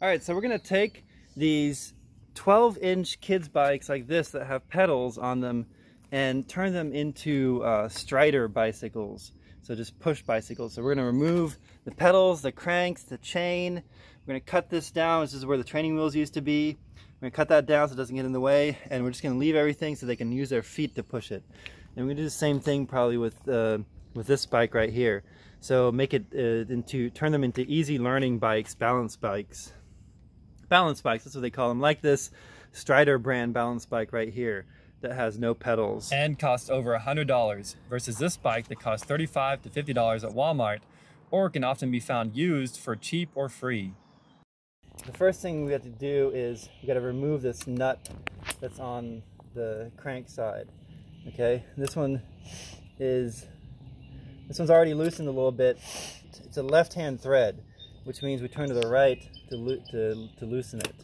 Alright, so we're going to take these 12-inch kids bikes like this that have pedals on them and turn them into strider bicycles. So just push bicycles. So we're going to remove the pedals, the cranks, the chain. We're going to cut this down. This is where the training wheels used to be. We're going to cut that down so it doesn't get in the way, and we're just going to leave everything so they can use their feet to push it. And we're going to do the same thing probably with this bike right here. So make it turn them into easy learning bikes, balance bikes. Balance bikes, that's what they call them, like this Strider brand balance bike right here that has no pedals. And costs over $100 versus this bike that costs $35 to $50 at Walmart, or can often be found used for cheap or free. The first thing we have to do is we got to remove this nut that's on the crank side. Okay, this one's already loosened a little bit. It's a left-hand thread, which means we turn to the right to loosen it.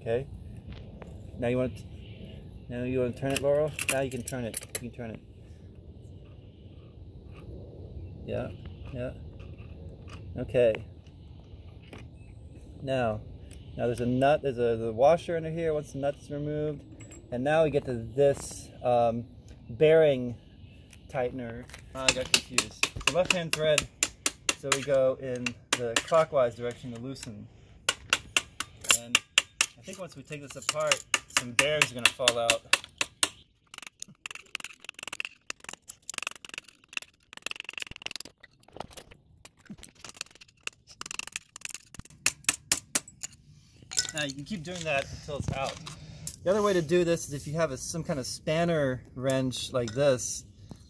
Okay. Now you want to turn it, Laurel? Now you can turn it. You can turn it. Yeah, yeah. Okay. Now there's a nut, there's the washer under here once the nut's removed. And now we get to this bearing tightener. I got confused. It's a left-hand thread, so we go in the clockwise direction to loosen. And I think once we take this apart, some bearings are going to fall out. Now you can keep doing that until it's out. The other way to do this is if you have some kind of spanner wrench like this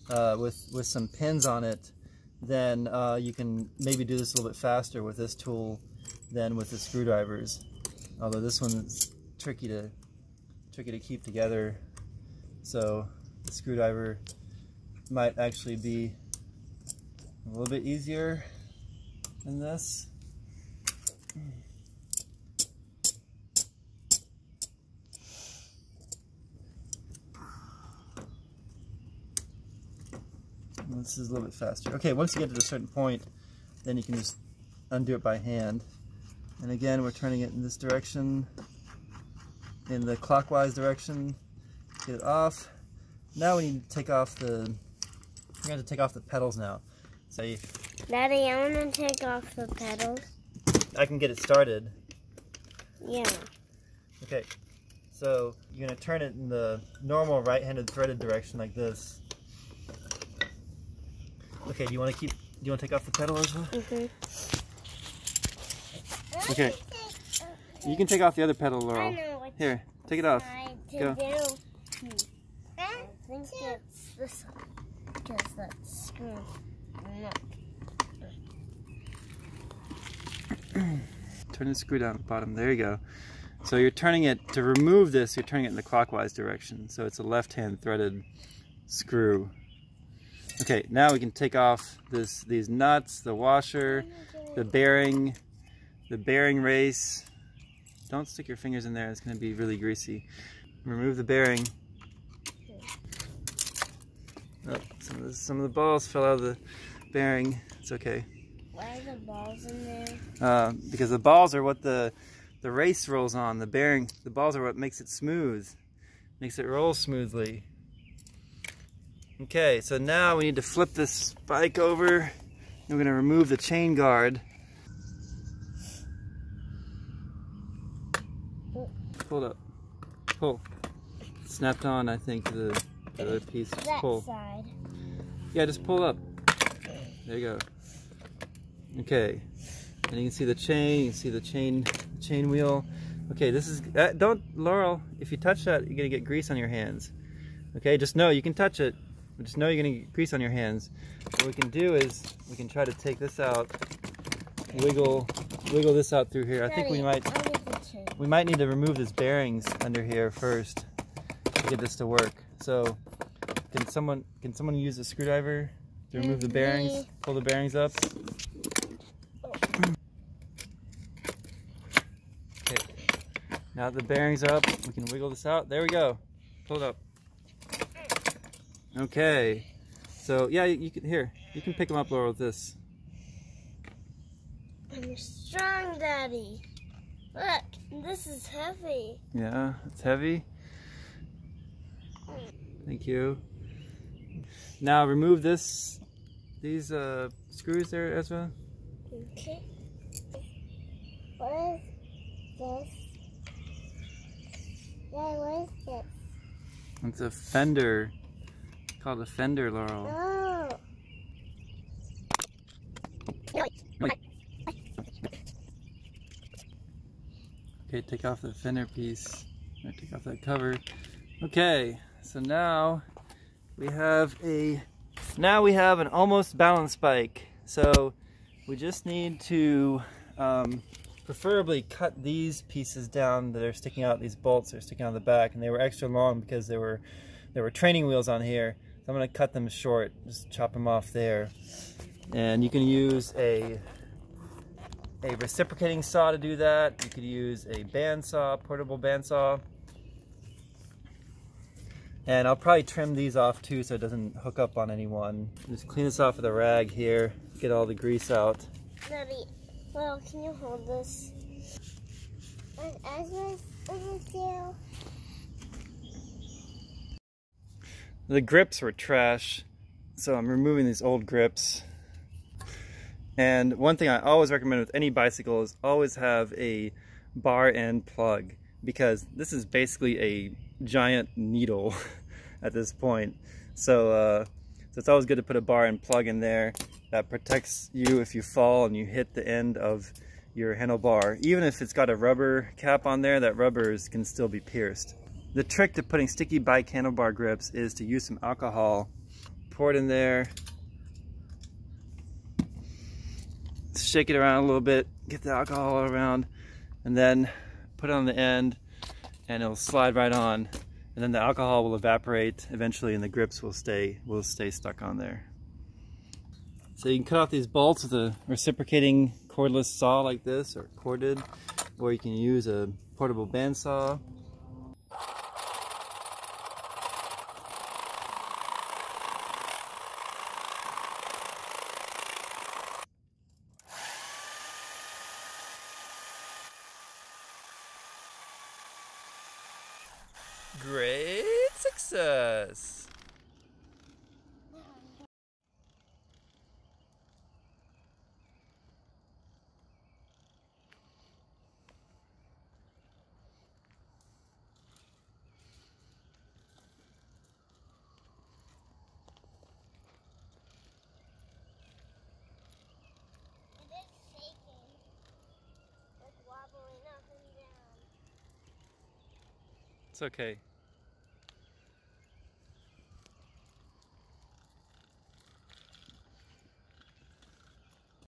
with some pins on it, then you can maybe do this a little bit faster with this tool than with the screwdrivers. Although this one is tricky to keep together, so the screwdriver might actually be a little bit easier than this. This is a little bit faster. Okay, once you get to a certain point, then you can just undo it by hand. And again, we're turning it in this direction, in the clockwise direction. Get it off. Now we need to take off the pedals now. So Daddy, I want to take off the pedals. I can get it started. Yeah. Okay, so you're going to turn it in the normal right-handed threaded direction like this. Okay, do you want to take off the pedal as well? Mm-hmm. Okay. You can take off the other pedal, Laurel. I know what Here, take it off. Go. I think it's this one, because that's screw. Turn the screw down at the bottom. There you go. So you're turning it, to remove this, you're turning it in the clockwise direction. So it's a left-hand threaded screw. Okay, now we can take off these nuts, the washer, the bearing race. Don't stick your fingers in there, it's going to be really greasy. Remove the bearing. Oh, some of the balls fell out of the bearing. It's okay. Why are the balls in there? Because the balls are what the race rolls on. The balls are what makes it smooth, makes it roll smoothly. Okay, so now we need to flip this bike over. We're going to remove the chain guard. Pull it up. Pull. Snapped on, I think, the other piece. Just pull. That side. Yeah, just pull up. There you go. Okay, and you can see the chain. You can see the chain wheel. Okay, this is don't, Laurel. If you touch that, you're gonna get grease on your hands. Okay, just know you can touch it. But just know you're gonna get grease on your hands. What we can do is we can try to take this out, wiggle this out through here. Daddy, I think we might need to remove these bearings under here first to get this to work. So can someone use a screwdriver to remove the bearings? Pull the bearings up. Okay. Now that the bearings are up, we can wiggle this out. There we go. Pull it up. Okay. So yeah, you can you can pick them up, Laurel, with this. I'm strong, Daddy. Look, this is heavy. Yeah, it's heavy. Thank you. Now remove these screws there, Ezra. Okay. What is this? Yeah, what is this? It's a fender. It's called a fender, Laurel. Oh. Okay, take off the fender piece. Take off that cover. Okay, so now we have an almost balanced bike. So we just need to preferably cut these pieces down that are sticking out, these bolts that are sticking out of the back, and they were extra long because there were training wheels on here. So I'm going to cut them short, just chop them off there. And you can use a reciprocating saw to do that. You could use a bandsaw, portable bandsaw. And I'll probably trim these off too so it doesn't hook up on anyone. Just clean this off with a rag here, get all the grease out. Daddy, well, can you hold this? And Ezra's over there. The grips were trash, so I'm removing these old grips. And one thing I always recommend with any bicycle is always have a bar end plug, because this is basically a giant needle at this point. So it's always good to put a bar end plug in there that protects you if you fall and you hit the end of your handlebar. Even if it's got a rubber cap on there, that rubber can still be pierced. The trick to putting sticky bike handlebar grips is to use some alcohol. Pour it in there. Shake it around a little bit, get the alcohol around, and then put it on the end and it'll slide right on. And then the alcohol will evaporate eventually and the grips will stay stuck on there. So you can cut off these bolts with a reciprocating cordless saw like this, or corded, or you can use a portable bandsaw. Great success! It is shaking. It's wobbling up and down. It's okay.